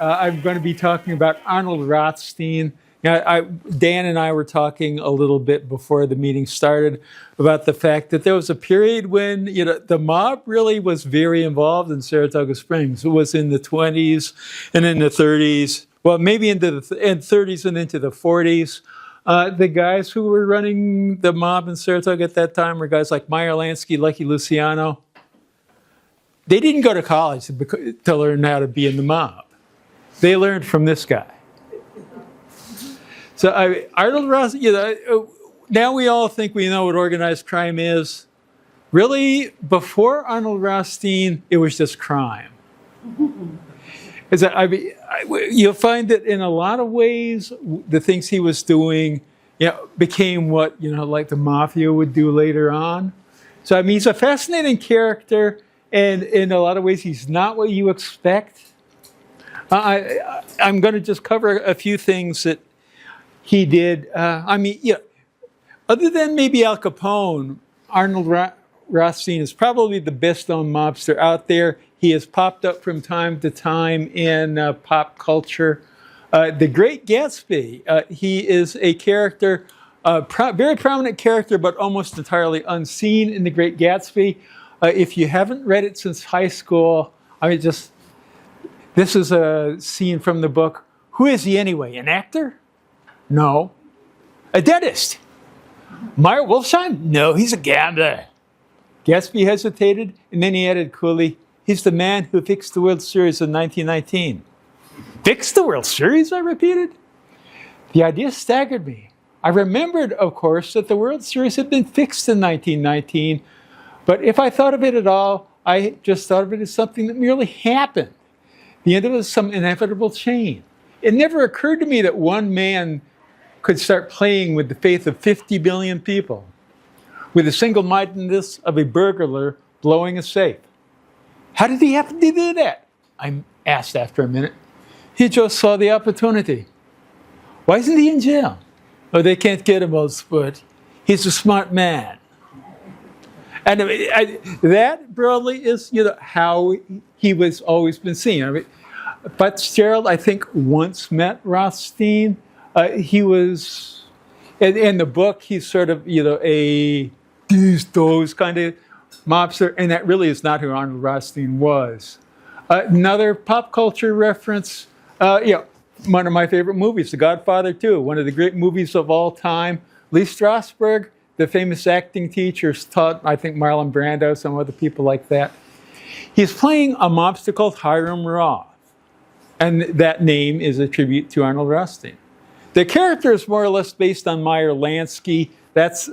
I'm going to be talking about Arnold Rothstein. Dan and I were talking a little bit before the meeting started about the fact that there was a period when the mob really was very involved in Saratoga Springs. It was in the 20s and in the 30s. Well, maybe into the 30s and into the 40s. The guys who were running the mob in Saratoga at that time were guys like Meyer Lansky, Lucky Luciano. They didn't go to college to learn how to be in the mob. They learned from this guy. So Arnold Rothstein, now we all think we know what organized crime is. Really, before Arnold Rothstein, it was just crime. You'll find that in a lot of ways, the things he was doing, became what like the mafia would do later on. So he's a fascinating character, and in a lot of ways, he's not what you expect. I'm going to just cover a few things that he did. Other than maybe Al Capone, Arnold Rothstein is probably the best-known mobster out there. He has popped up from time to time in pop culture. The Great Gatsby, he is a character, very prominent character, but almost entirely unseen in The Great Gatsby. If you haven't read it since high school, this is a scene from the book. Who is he anyway? An actor? No. A dentist? Meyer Wolfsheim? No, he's a gambler. Gatsby hesitated, and then he added coolly, he's the man who fixed the World Series in 1919. Fixed the World Series, I repeated. The idea staggered me. I remembered, of course, that the World Series had been fixed in 1919, but if I thought of it at all, I just thought of it as something that merely happened. The end of it was some inevitable chain. It never occurred to me that one man could start playing with the faith of 50 billion people, with the single-mindedness of a burglar blowing a safe. How did he happen to do that? I asked after a minute. He just saw the opportunity. Why isn't he in jail? Oh, they can't get him, old sport. He's a smart man. And that broadly is, how he was always been seen. Fitzgerald, I think, once met Rothstein. He was, in the book, he's sort of, those kind of mobster, and that really is not who Arnold Rothstein was. Another pop culture reference, one of my favorite movies, The Godfather 2, one of the great movies of all time. Lee Strasberg, the famous acting teacher, taught, I think, Marlon Brando, some other people like that. He's playing a mobster called Hiram Roth, and that name is a tribute to Arnold Rothstein. The character is more or less based on Meyer Lansky. That's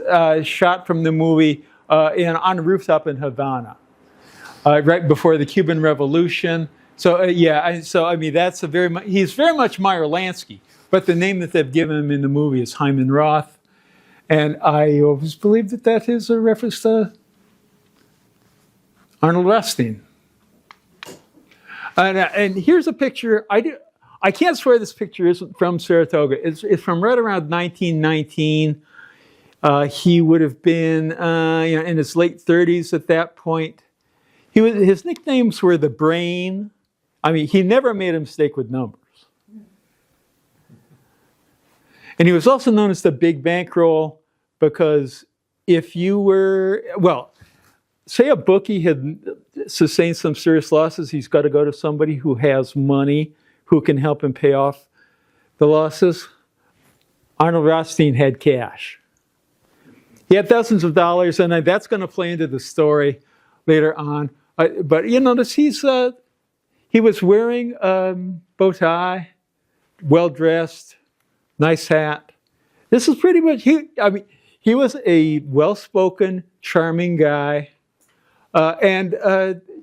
shot from the movie on a rooftop in Havana, right before the Cuban Revolution. So that's he's very much Meyer Lansky, but the name that they've given him in the movie is Hyman Roth. And I always believe that is a reference to Arnold Rothstein. And here's a picture. I can't swear this picture isn't from Saratoga. It's from right around 1919. He would have been in his late 30s at that point. His nicknames were the Brain. He never made a mistake with numbers. And he was also known as the Big Bankroll because if you were, say a bookie had sustained some serious losses, he's got to go to somebody who has money, who can help him pay off the losses. Arnold Rothstein had cash. He had thousands of dollars, and that's going to play into the story later on. But you notice he was wearing a bow tie, well-dressed, nice hat. This is pretty much, he was a well-spoken, charming guy.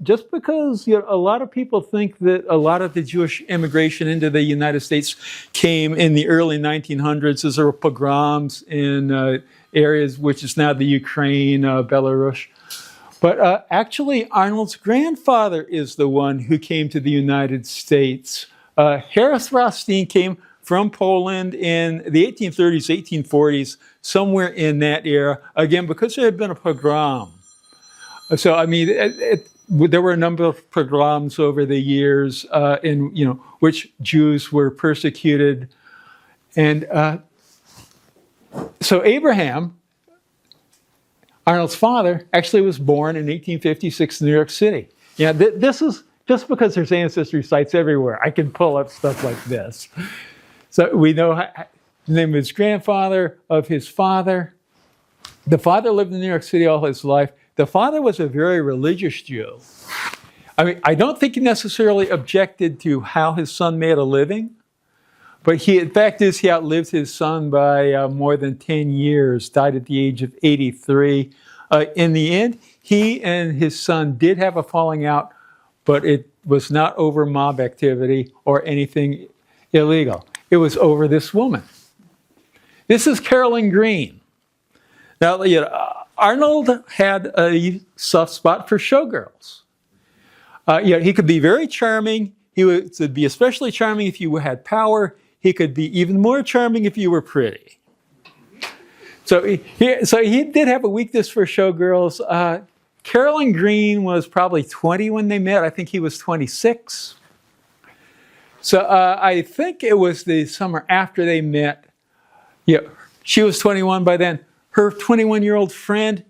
Just because a lot of people think that a lot of the Jewish immigration into the United States came in the early 1900s as there were pogroms in areas which is now the Ukraine, Belarus. But actually, Arnold's grandfather is the one who came to the United States. Harris Rothstein came from Poland in the 1830s, 1840s, somewhere in that era, again, because there had been a pogrom. So, there were a number of pogroms over the years in which Jews were persecuted, and so Abraham, Arnold's father, actually was born in 1856 in New York City. Yeah, this is just because there's ancestry sites everywhere. I can pull up stuff like this. So we know the name of his grandfather, of his father. The father lived in New York City all his life. The father was a very religious Jew. I mean, I don't think he necessarily objected to how his son made a living, but the fact is he outlived his son by more than 10 years, died at the age of 83. In the end, he and his son did have a falling out, but it was not over mob activity or anything illegal. It was over this woman. This is Carolyn Green. Now, Arnold had a soft spot for showgirls. He could be very charming. He would be especially charming if you had power. He could be even more charming if you were pretty. So he did have a weakness for showgirls. Carolyn Green was probably 20 when they met. I think he was 26. So I think it was the summer after they met. Yeah, she was 21 by then. Her 21-year-old friend,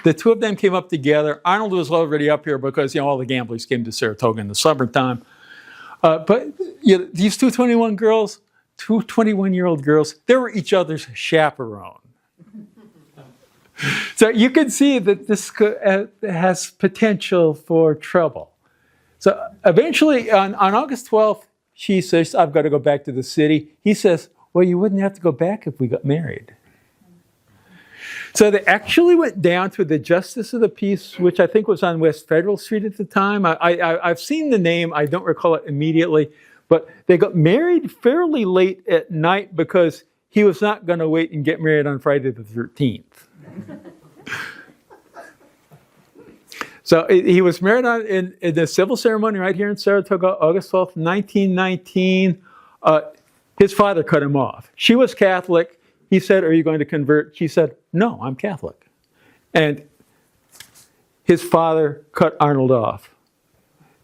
the two of them came up together. Arnold was already up here because all the gamblers came to Saratoga in the summertime. But these two 21-year-old girls, they were each other's chaperone. So you can see that this has potential for trouble. So eventually, on August 12th, she says, I've got to go back to the city. He says, well, you wouldn't have to go back if we got married. So they actually went down to the Justice of the Peace, which I think was on West Federal Street at the time. I've seen the name. I don't recall it immediately. But they got married fairly late at night because he was not going to wait and get married on Friday the 13th. So he was married in the civil ceremony right here in Saratoga, August 12th, 1919. His father cut him off. She was Catholic. He said, are you going to convert? She said, no, I'm Catholic. And his father cut Arnold off.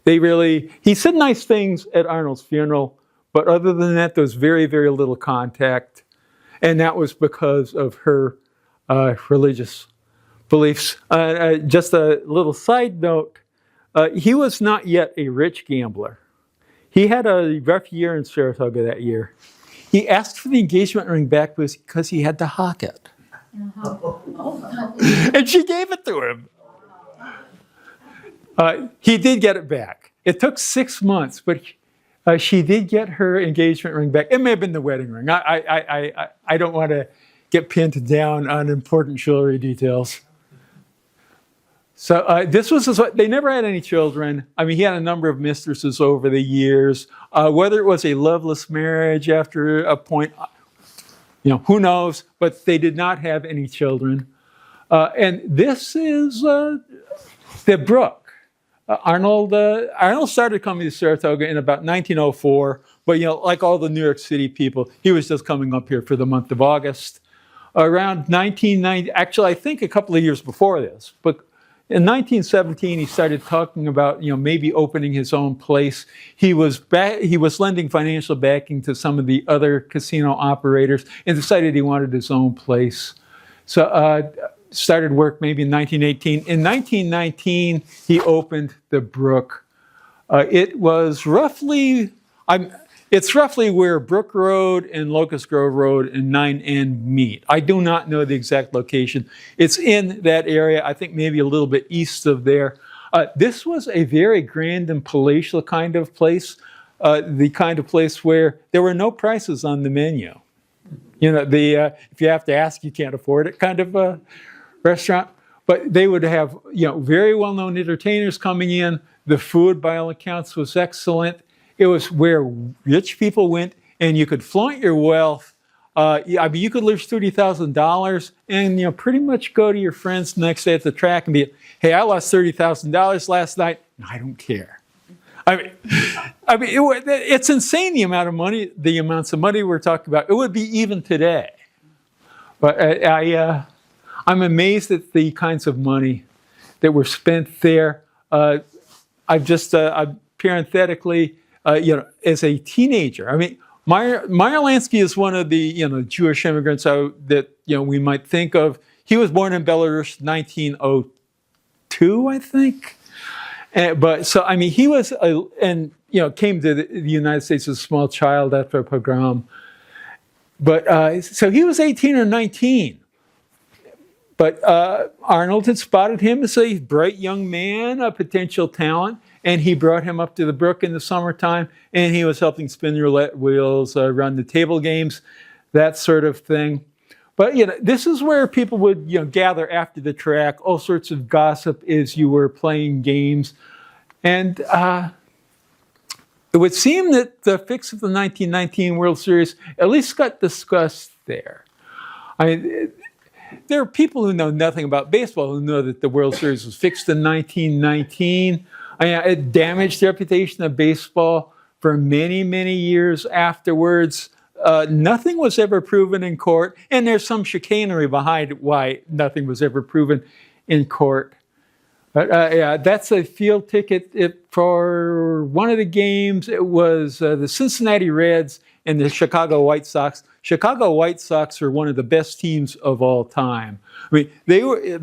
He said nice things at Arnold's funeral, but other than that, there was very, very little contact. And that was because of her religious beliefs. Just a little side note, he was not yet a rich gambler. He had a rough year in Saratoga that year. He asked for the engagement ring back because he had to hock it. And she gave it to him. He did get it back. It took 6 months, but she did get her engagement ring back. It may have been the wedding ring. I don't want to get pinned down on important jewelry details. So this was they never had any children. I mean, he had a number of mistresses over the years. Whether it was a loveless marriage after a point, who knows? But they did not have any children. And this is the brook. Arnold started coming to Saratoga in about 1904. But like all the New York City people, he was just coming up here for the month of August. Around 1990, actually, I think a couple of years before this, but in 1917, he started talking about, maybe opening his own place. He was lending financial backing to some of the other casino operators and decided he wanted his own place. So started work maybe in 1918. In 1919, he opened the Brook. It's roughly where Brook Road and Locust Grove Road and 9N meet. I do not know the exact location. It's in that area, I think maybe a little bit east of there. This was a very grand and palatial kind of place, the kind of place where there were no prices on the menu. If you have to ask, you can't afford it kind of restaurant. But they would have, very well-known entertainers coming in. The food, by all accounts, was excellent. It was where rich people went, and you could flaunt your wealth. You could lose $30,000 and pretty much go to your friends the next day at the track and be, hey, I lost $30,000 last night. I don't care. It's insane the amounts of money we're talking about. It would be even today. But I'm amazed at the kinds of money that were spent there. I've just parenthetically, as a teenager, I mean, Meyer Lansky is one of the Jewish immigrants that we might think of. He was born in Belarus 1902, I think. But so I mean, he was came to the United States as a small child after a pogrom. But so he was 18 or 19. But Arnold had spotted him as a bright young man, a potential talent, and he brought him up to the brook in the summertime, and he was helping spin roulette wheels, run the table games, that sort of thing. But this is where people would gather after the track, all sorts of gossip as you were playing games, and it would seem that the fix of the 1919 World Series at least got discussed there. I mean, there are people who know nothing about baseball who know that the World Series was fixed in 1919. I mean, it damaged the reputation of baseball for many, many years afterwards. Nothing was ever proven in court, and there's some chicanery behind why nothing was ever proven in court. But that's a field ticket for one of the games. It was the Cincinnati Reds and the Chicago White Sox. Chicago White Sox are one of the best teams of all time. I mean, they were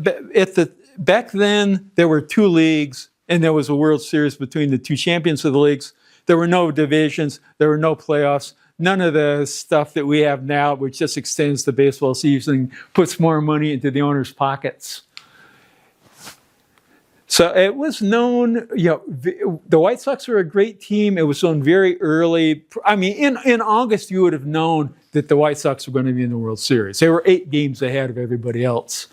back then. There were two leagues, and there was a World Series between the two champions of the leagues. There were no divisions. There were no playoffs. None of the stuff that we have now, which just extends the baseball season and puts more money into the owners' pockets. So it was known, the White Sox were a great team. It was known very early. I mean, in August, you would have known that the White Sox were going to be in the World Series. They were 8 games ahead of everybody else.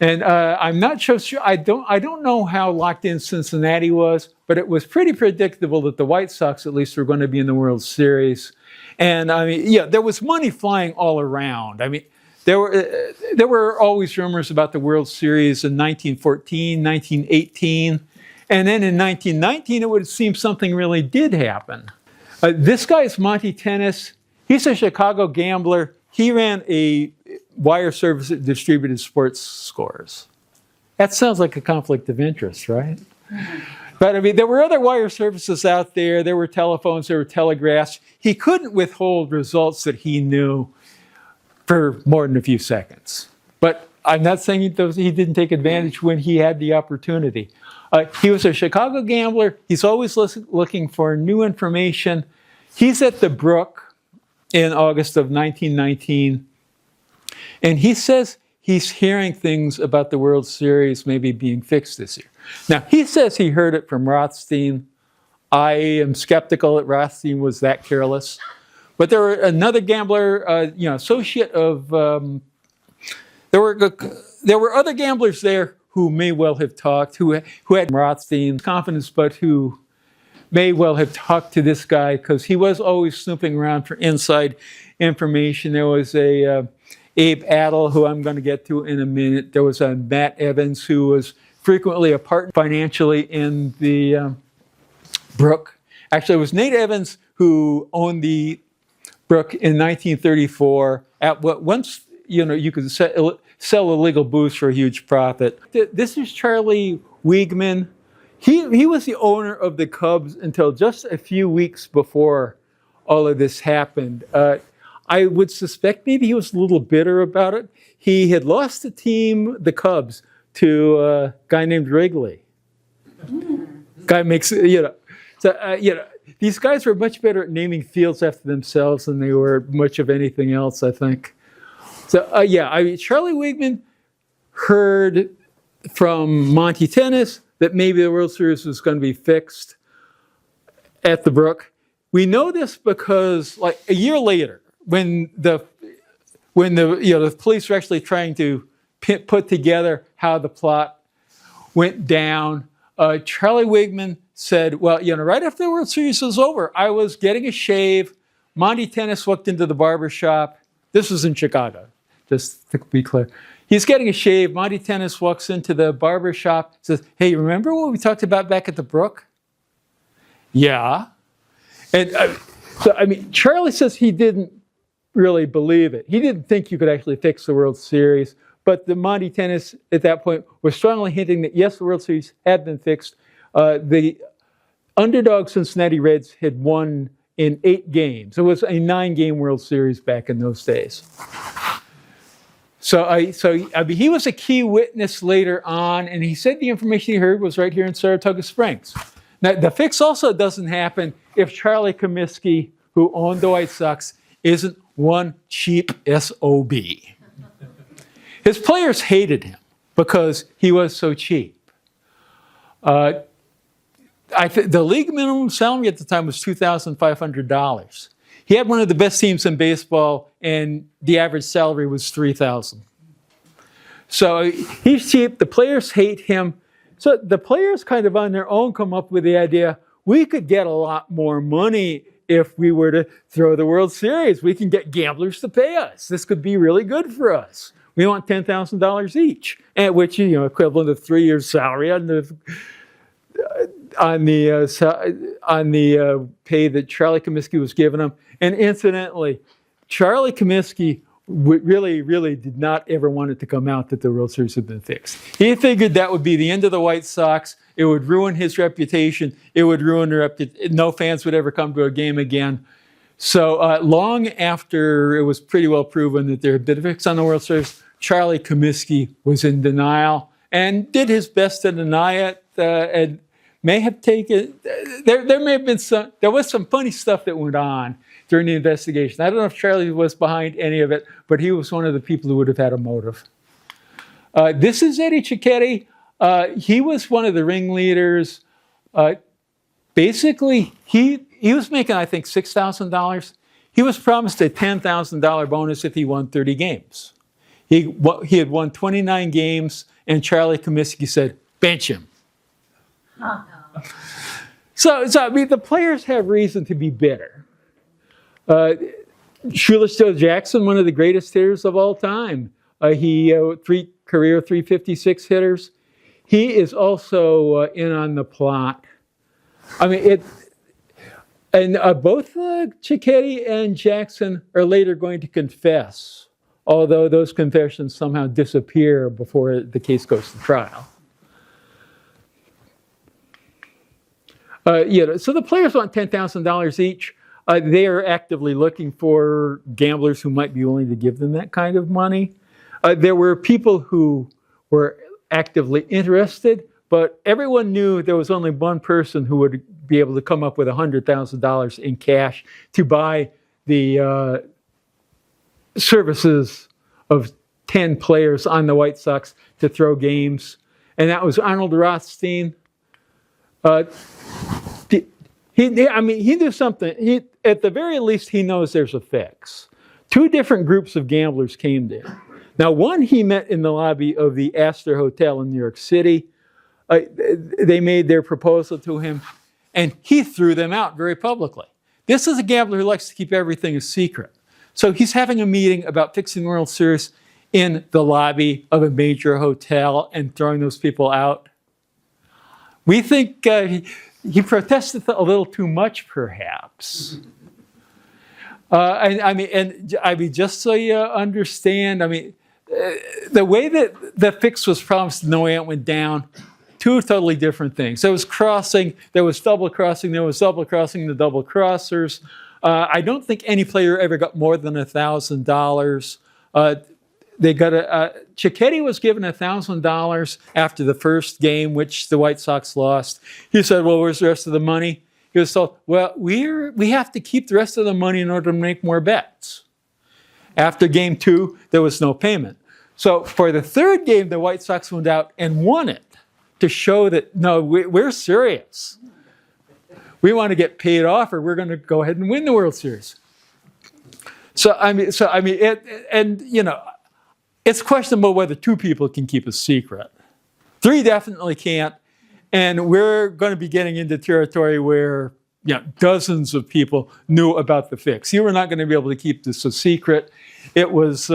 And I'm not sure, I don't know how locked in Cincinnati was, but it was pretty predictable that the White Sox at least were going to be in the World Series. And I mean, there was money flying all around. I mean, there were always rumors about the World Series in 1914, 1918. And then in 1919, it would seem something really did happen. This guy is Monty Tennis. He's a Chicago gambler. He ran a wire service that distributed sports scores. That sounds like a conflict of interest, right? But I mean, there were other wire services out there. There were telephones, there were telegraphs. He couldn't withhold results that he knew for more than a few seconds. But I'm not saying he didn't take advantage when he had the opportunity. He was a Chicago gambler. He's always looking for new information. He's at the Brook in August of 1919. And he says he's hearing things about the World Series maybe being fixed this year. Now, he says he heard it from Rothstein. I am skeptical that Rothstein was that careless. But there were another gambler, associate of, there were other gamblers there who may well have talked, who had Rothstein's confidence, but who may well have talked to this guy because he was always snooping around for inside information. There was a Abe Adel, who I'm going to get to in a minute. There was a Matt Evans, who was frequently a partner financially in the Brook. Actually, it was Nate Evans who owned the Brook in 1934. At what once you could sell illegal booze for a huge profit. This is Charlie Wiegman. He was the owner of the Cubs until just a few weeks before all of this happened. I would suspect maybe he was a little bitter about it. He had lost the Cubs, to a guy named Wrigley. Guy makes, So, these guys were much better at naming fields after themselves than they were much of anything else, I think. So, Charlie Wiegman heard from Monty Tennis that maybe the World Series was going to be fixed at the Brook. We know this because, like, a year later, when the police were actually trying to put together how the plot went down, Charlie Wiegman said, well, right after the World Series was over, I was getting a shave. Monty Tennis walked into the barber shop. This was in Chicago, just to be clear. He's getting a shave. Monty Tennis walks into the barber shop, says, hey, remember what we talked about back at the Brook? Yeah. And Charlie says he didn't really believe it. He didn't think you could actually fix the World Series. But the Monty Tennis at that point was strongly hinting that, yes, the World Series had been fixed. The underdog Cincinnati Reds had won in 8 games. It was a 9-game World Series back in those days. So he was a key witness later on, and he said the information he heard was right here in Saratoga Springs. Now, the fix also doesn't happen if Charlie Comiskey, who owned the White Sox, isn't one cheap SOB. His players hated him because he was so cheap. The league minimum salary at the time was $2,500. He had one of the best teams in baseball, and the average salary was $3,000. So he's cheap. The players hate him. So the players kind of on their own come up with the idea, we could get a lot more money if we were to throw the World Series. We can get gamblers to pay us. This could be really good for us. We want $10,000 each, at which, equivalent to 3 years' salary on the pay that Charlie Comiskey was giving him. And incidentally, Charlie Comiskey really did not ever want it to come out that the World Series had been fixed. He figured that would be the end of the White Sox. It would ruin his reputation. It would ruin their reputation. No fans would ever come to a game again. So long after it was pretty well proven that there had been a fix on the World Series, Charlie Comiskey was in denial and did his best to deny it, and may have taken. There was some funny stuff that went on during the investigation. I don't know if Charlie was behind any of it, but he was one of the people who would have had a motive. This is Eddie Cicchetti. He was one of the ringleaders. Basically, he was making, I think, $6,000. He was promised a $10,000 bonus if he won 30 games. He had won 29 games, and Charlie Comiskey said, bench him. So I mean, the players have reason to be bitter. Shoeless Joe Jackson, one of the greatest hitters of all time. He career 356 hitters. He is also in on the plot. I mean, both Cicchetti and Jackson are later going to confess, although those confessions somehow disappear before the case goes to trial. So the players want $10,000 each. They are actively looking for gamblers who might be willing to give them that kind of money. There were people who were actively interested, but everyone knew there was only one person who would be able to come up with $100,000 in cash to buy the services of 10 players on the White Sox to throw games, and that was Arnold Rothstein. He knew something. At the very least, he knows there's a fix. 2 different groups of gamblers came to him. Now, one he met in the lobby of the Astor Hotel in New York City. They made their proposal to him, and he threw them out very publicly. This is a gambler who likes to keep everything a secret. So he's having a meeting about fixing the World Series in the lobby of a major hotel and throwing those people out. We think he protested a little too much, perhaps. Just so you understand, the way that the fix was promised and the way it went down, 2 totally different things. There was crossing, there was double crossing, the double crossers. I don't think any player ever got more than $1,000. Cicchetti was given $1,000 after the first game, which the White Sox lost. He said, well, where's the rest of the money? He was told, well, we have to keep the rest of the money in order to make more bets. After game 2, there was no payment. So for the third game, the White Sox went out and won it to show that, no, we're serious. We want to get paid off, or we're going to go ahead and win the World Series. It's questionable whether 2 people can keep a secret. 3 definitely can't. And we're going to be getting into territory where dozens of people knew about the fix. You were not going to be able to keep this a secret. It was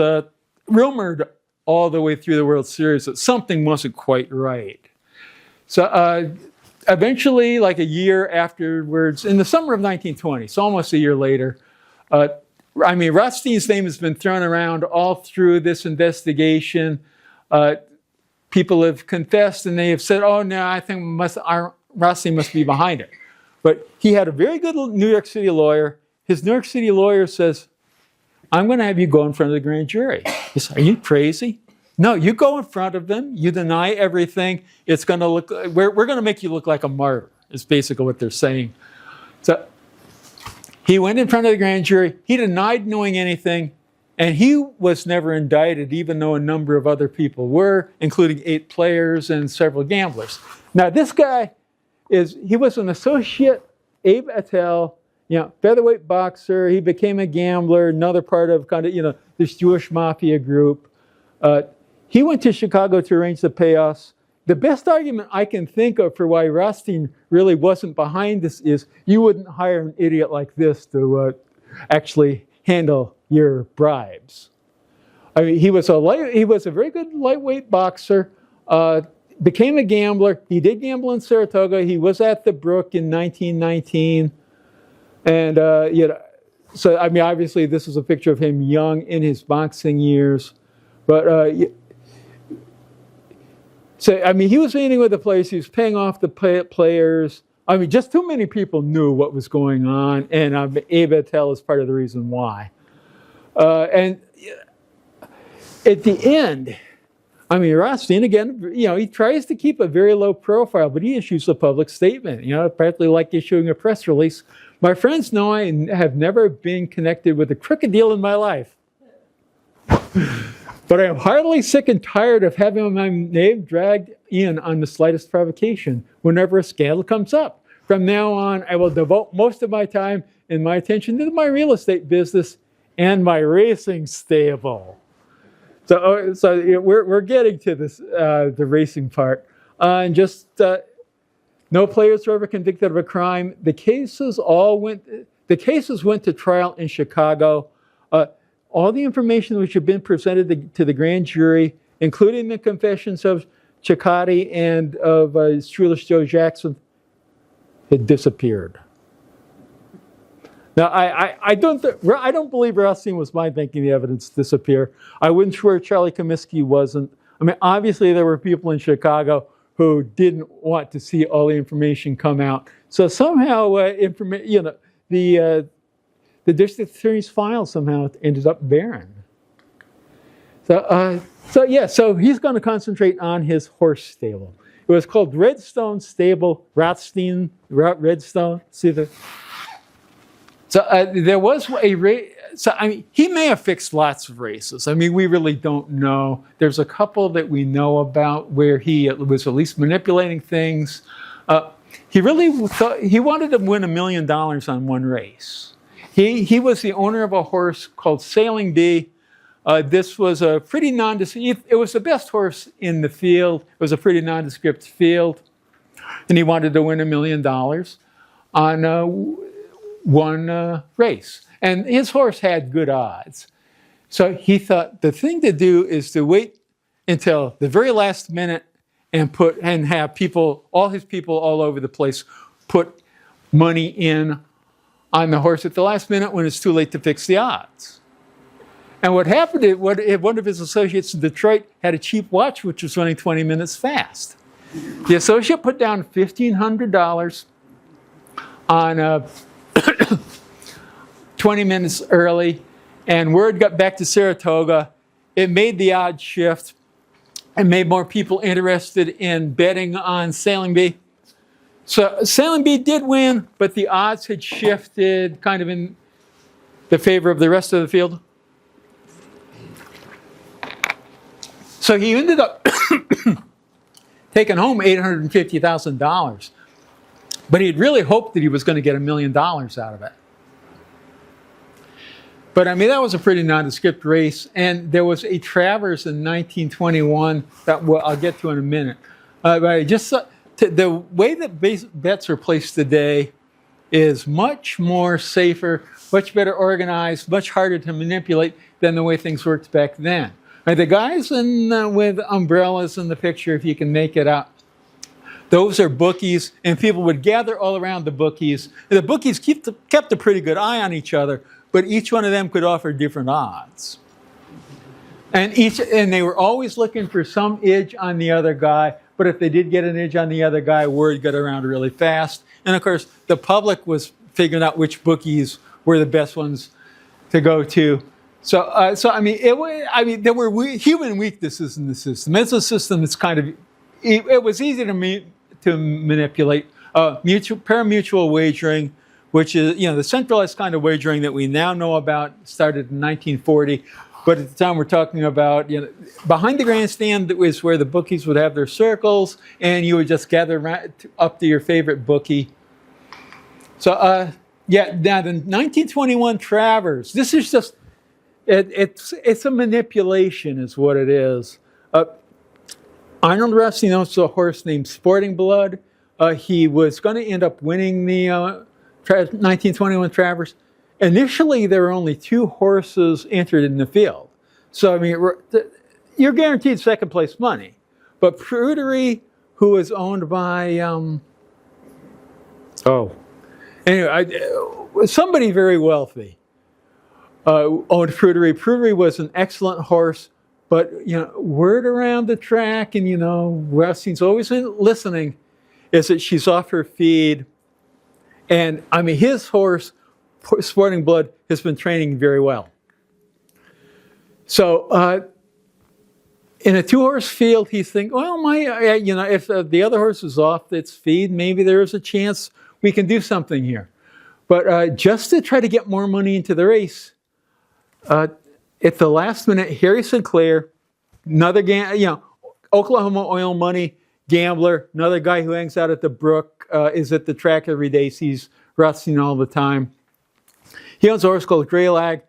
rumored all the way through the World Series that something wasn't quite right. So eventually, like a year afterwards, in the summer of 1920, so almost a year later, Rothstein's name has been thrown around all through this investigation. People have confessed and they have said, oh, no, I think Rothstein must be behind it. But he had a very good New York City lawyer. His New York City lawyer says, I'm going to have you go in front of the grand jury. He said, are you crazy? No, you go in front of them. You deny everything. It's going to look, we're going to make you look like a martyr, is basically what they're saying. So he went in front of the grand jury. He denied knowing anything. And he was never indicted, even though a number of other people were, including 8 players and several gamblers. Now, this guy he was an associate, Abe Attell, featherweight boxer. He became a gambler, another part of this Jewish mafia group. He went to Chicago to arrange the payoffs. The best argument I can think of for why Rothstein really wasn't behind this is you wouldn't hire an idiot like this to actually handle your bribes. I mean, he was a very good lightweight boxer. Became a gambler. He did gamble in Saratoga. He was at the Brook in 1919. And, so, I mean, obviously this is a picture of him young in his boxing years. But, so, I mean, he was meeting with the players. He was paying off the players. I mean, just too many people knew what was going on. And Abe Attell is part of the reason why. And at the end, I mean, Rothstein, again, he tries to keep a very low profile, but he issues a public statement, apparently like issuing a press release. My friends know I have never been connected with a crooked deal in my life. But I am heartily sick and tired of having my name dragged in on the slightest provocation whenever a scandal comes up. From now on, I will devote most of my time and my attention to my real estate business and my racing stable. So we're getting to this the racing part, and just no players were ever convicted of a crime. The cases went to trial in Chicago. All the information which had been presented to the grand jury, including the confessions of Cicciotti and of Shoeless Joe Jackson, had disappeared. Now, I don't believe Rothstein was mind making the evidence disappear. I wouldn't swear Charlie Comiskey wasn't. I mean, obviously there were people in Chicago who didn't want to see all the information come out. So somehow, the district attorney's file somehow ended up barren. So he's going to concentrate on his horse stable. It was called Redstone Stable, Rothstein, Redstone. See the. So there was a race. So I mean, he may have fixed lots of races. I mean, we really don't know. There's a couple that we know about where he was at least manipulating things. He really thought he wanted to win $1 million on one race. He was the owner of a horse called Sailing Bee. This was a pretty nondescript. It was the best horse in the field. It was a pretty nondescript field, and he wanted to win $1 million on one race. And his horse had good odds. So he thought the thing to do is to wait until the very last minute and have all his people all over the place, put money in on the horse at the last minute when it's too late to fix the odds. And what happened is one of his associates in Detroit had a cheap watch which was running 20 minutes fast. The associate put down $1,500 on 20 minutes early, and word got back to Saratoga. It made the odds shift and made more people interested in betting on Sailing Bee. So Sailing Bee did win, but the odds had shifted kind of in the favor of the rest of the field. So he ended up taking home $850,000. But he'd really hoped that he was going to get $1 million out of it. But I mean, that was a pretty nondescript race. And there was a Travers in 1921 that I'll get to in a minute. But I just the way that bets are placed today is much more safer, much better organized, much harder to manipulate than the way things worked back then. Right, the guys with umbrellas in the picture, if you can make it out, those are bookies, and people would gather all around the bookies. The bookies kept a pretty good eye on each other, but each one of them could offer different odds. And they were always looking for some edge on the other guy but if they did get an edge on the other guy, word got around really fast. And of course, the public was figuring out which bookies were the best ones to go to. So I mean, there were human weaknesses in the system. It's a system that's it was easy to manipulate. Pari-mutuel wagering, which is, the centralized kind of wagering that we now know about, started in 1940. But at the time we're talking about, behind the grandstand was where the bookies would have their circles, and you would just gather up to your favorite bookie. So, now the 1921 Travers, this is just, it's a manipulation is what it is. Arnold Rothstein owns a horse named Sporting Blood. He was going to end up winning the 1921 Travers. Initially, there were only 2 horses entered in the field. So, I mean, you're guaranteed second place money. But Prudery, who was owned by, somebody very wealthy, owned Prudery. Prudery was an excellent horse, but, word around the track, and, Rothstein's always listening, is that she's off her feed. And, I mean, his horse, Sporting Blood, has been training very well. So, in a 2-horse field, he's thinking, well, if the other horse is off its feed, maybe there is a chance we can do something here. But just to try to get more money into the race, at the last minute, Harry Sinclair, another Oklahoma oil money gambler, another guy who hangs out at the brook, is at the track every day, sees Rothstein all the time. He owns a horse called Greylag.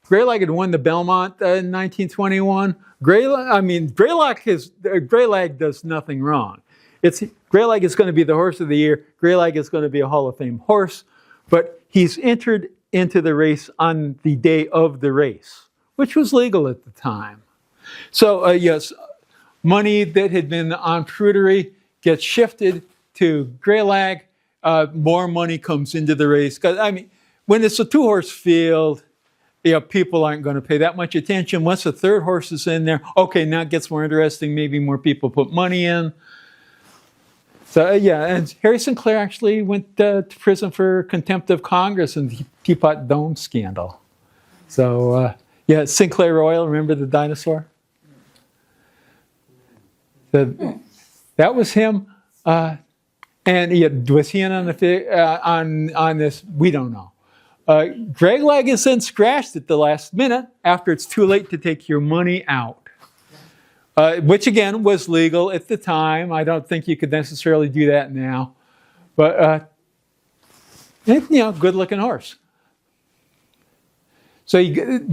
Greylag had won the Belmont in 1921. Greylag does nothing wrong. Greylag is going to be the horse of the year. Greylag is going to be a Hall of Fame horse, but he's entered into the race on the day of the race, which was legal at the time. So yes, money that had been on Prudery gets shifted to Greylag. More money comes into the race. Because, I mean, when it's a 2-horse field, people aren't going to pay that much attention. Once a 3rd horse is in there, okay, now it gets more interesting. Maybe more people put money in. So, and Harry Sinclair actually went to prison for contempt of Congress and the Teapot Dome scandal. So, Sinclair Royal, remember the dinosaur? That was him. And was he in on this? We don't know. Greylag is then scratched at the last minute after it's too late to take your money out. Which again was legal at the time. I don't think you could necessarily do that now, but good-looking horse. So and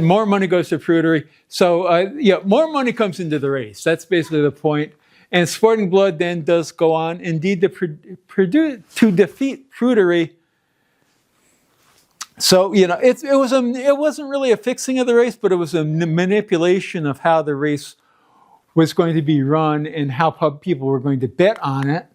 more money goes to Prudery. So more money comes into the race. That's basically the point. And Sporting Blood then does go on, indeed, to defeat Prudery. So, it wasn't really a fixing of the race, but it was a manipulation of how the race was going to be run and how people were going to bet on it.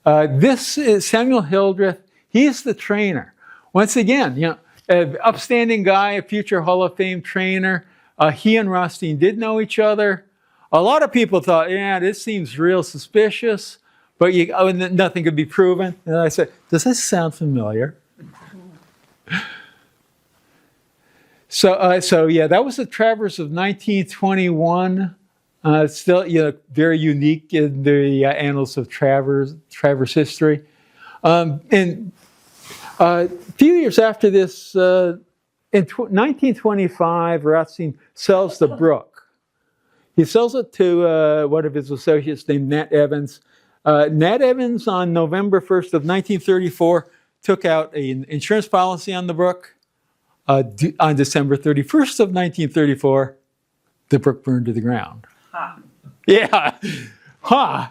This is Samuel Hildreth. He's the trainer. Once again, an upstanding guy, a future Hall of Fame trainer. He and Rothstein did know each other. A lot of people thought, this seems real suspicious, but nothing could be proven. And I said, does this sound familiar? So that was the Travers of 1921. Still, very unique in the annals of Travers history. And a few years after this, in 1925, Rothstein sells the Brook. He sells it to one of his associates named Nat Evans. Nat Evans, on November 1st of 1934, took out an insurance policy on the Brook. On December 31st of 1934, the Brook burned to the ground. Huh. Yeah. Huh.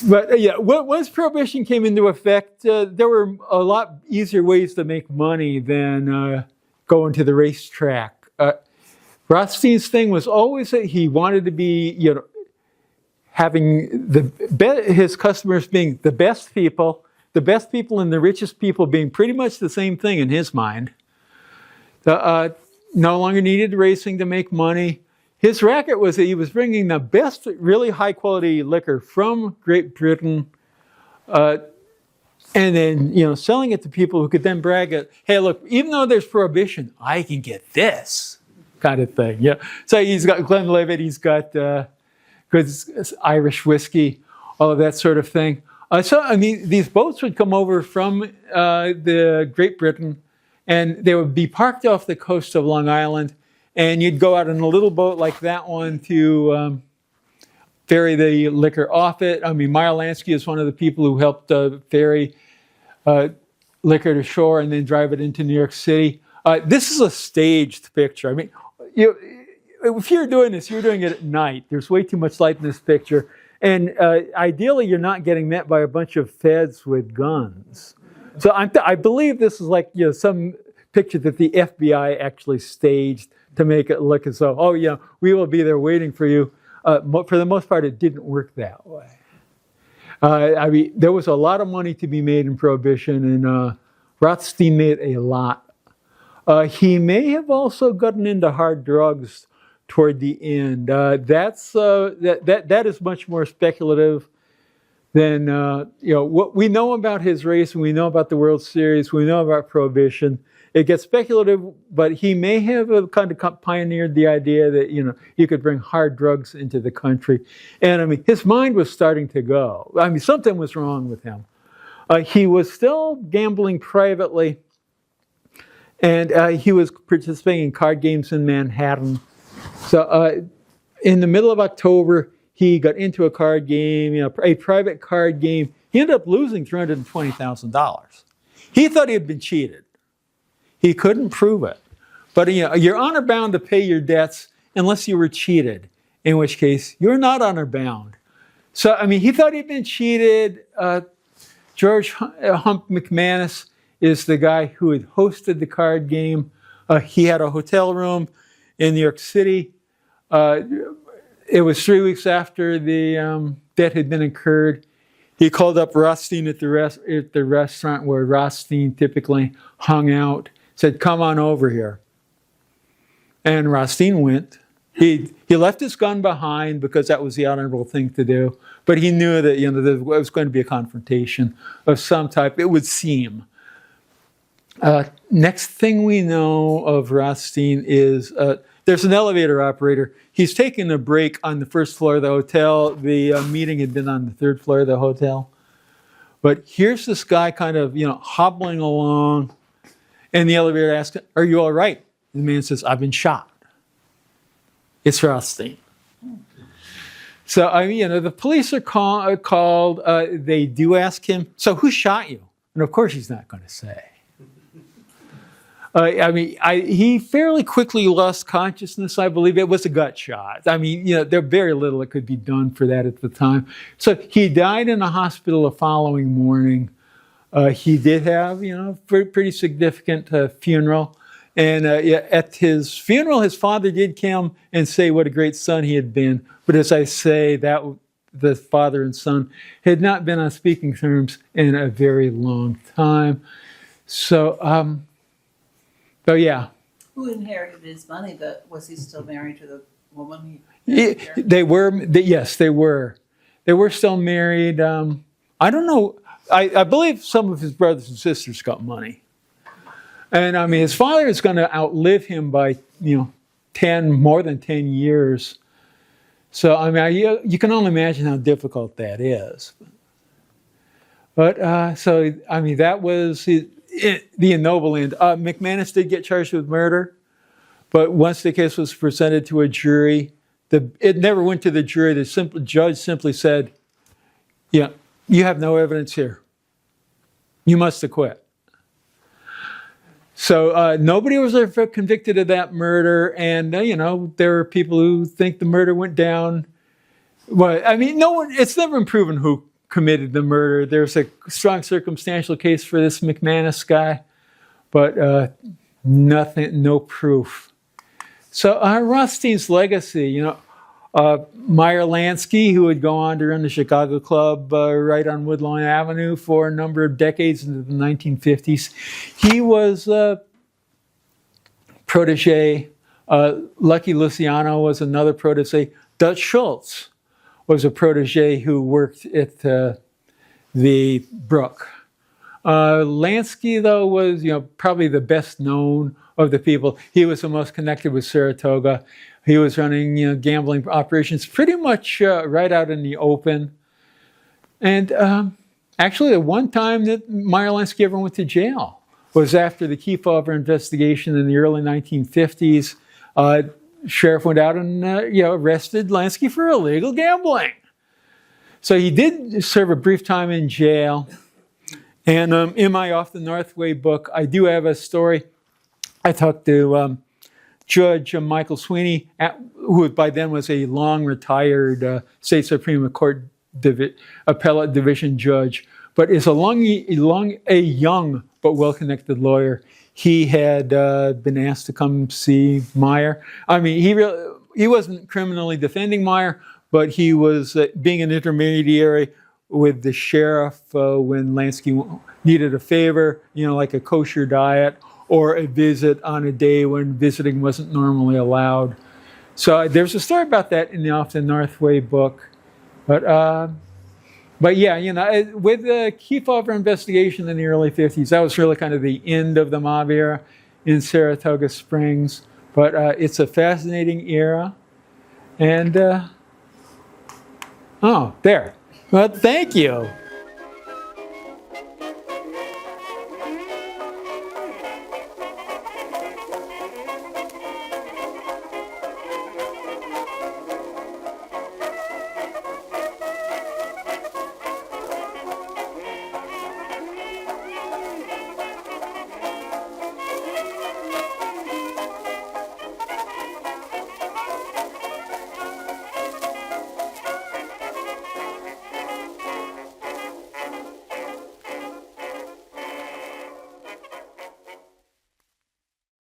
But once Prohibition came into effect, there were a lot easier ways to make money than going to the racetrack. Rothstein's thing was always that he wanted to be, having his customers being the best people and the richest people being pretty much the same thing in his mind. No longer needed racing to make money. his racket was that he was bringing the best, really high-quality liquor from Great Britain, and then, selling it to people who could then brag at, hey, look, even though there's prohibition, I can get this kind of thing. Yeah. So he's got Glenlivet, he's got good Irish whiskey, all of that sort of thing. These boats would come over from the Great Britain, and they would be parked off the coast of Long Island, and you'd go out in a little boat like that one to ferry the liquor off it. Meyer Lansky is one of the people who helped ferry liquor to shore and then drive it into New York City. This is a staged picture. If you're doing this, you're doing it at night. There's way too much light in this picture. And ideally, you're not getting met by a bunch of feds with guns. So I believe this is like some picture that the FBI actually staged to make it look as though, we will be there waiting for you. For the most part, it didn't work that way. There was a lot of money to be made in Prohibition, and Rothstein made a lot. He may have also gotten into hard drugs toward the end. That is much more speculative than what we know about his race, and we know about the World Series, we know about Prohibition. It gets speculative, but he may have kind of pioneered the idea that you could bring hard drugs into the country. And his mind was starting to go. Something was wrong with him. He was still gambling privately, and he was participating in card games in Manhattan. So in the middle of October, he got into a card game, a private card game. He ended up losing $320,000. He thought he had been cheated. He couldn't prove it. But you're honor bound to pay your debts unless you were cheated, in which case you're not honor bound. So, he thought he'd been cheated. George Hump McManus is the guy who had hosted the card game. He had a hotel room in New York City. It was 3 weeks after the debt had been incurred. He called up Rothstein at the restaurant where Rothstein typically hung out, said, come on over here. And Rothstein went. He left his gun behind because that was the honorable thing to do. But he knew that there was going to be a confrontation of some type, it would seem. Next thing we know of Rothstein is there's an elevator operator. He's taking a break on the first floor of the hotel. The meeting had been on the third floor of the hotel. But here's this guy kind of, hobbling along. And the elevator asks, are you all right? And the man says, I've been shot. It's Rothstein. So, the police are called. They do ask him, so who shot you? And of course he's not going to say. He fairly quickly lost consciousness, I believe. It was a gut shot. There very little that could be done for that at the time. So he died in a hospital the following morning. He did have, pretty significant funeral. And at his funeral, his father did come and say what a great son he had been. But as I say, that the father and son had not been on speaking terms in a very long time. So, yeah. Who inherited his money? But was he still married to the woman? They were. Yes, they were. They were still married. I don't know. I believe some of his brothers and sisters got money. And his father is going to outlive him by more than 10 years. So you can only imagine how difficult that is. But that was the ennoble end. McManus did get charged with murder, but once the case was presented to a jury, it never went to the jury. The judge simply said, "Yeah, you have no evidence here. You must acquit." So nobody was ever convicted of that murder, and there are people who think the murder went down. Well, no one. It's never been proven who committed the murder. There's a strong circumstantial case for this McManus guy, but nothing, no proof. So Rothstein's legacy, Meyer Lansky, who would go on to run the Chicago Club right on Woodlawn Avenue for a number of decades into the 1950s. He was a protege Lucky Luciano was another protege. Dutch Schultz was a protege who worked at the Brook. Lansky, though, was probably the best known of the people. He was the most connected with Saratoga. He was running gambling operations pretty much right out in the open. And actually, the one time that Meyer Lansky ever went to jail was after the Kefauver investigation in the early 1950s. Sheriff went out and arrested Lansky for illegal gambling. So he did serve a brief time in jail. And in my Off the Northway book, I do have a story. I talked to Judge Michael Sweeney, who by then was a long retired State Supreme Court appellate division judge, but is a young but well-connected lawyer. He had been asked to come see Meyer. I mean, he wasn't criminally defending Meyer, but he was being an intermediary with the sheriff when Lansky needed a favor, like a kosher diet or a visit on a day when visiting wasn't normally allowed. So there's a story about that in the Off the Northway book. But yeah, with the Kefauver investigation in the early 50s, that was really kind of the end of the mob era in Saratoga Springs. But it's a fascinating era. And, oh, there. Well, thank you.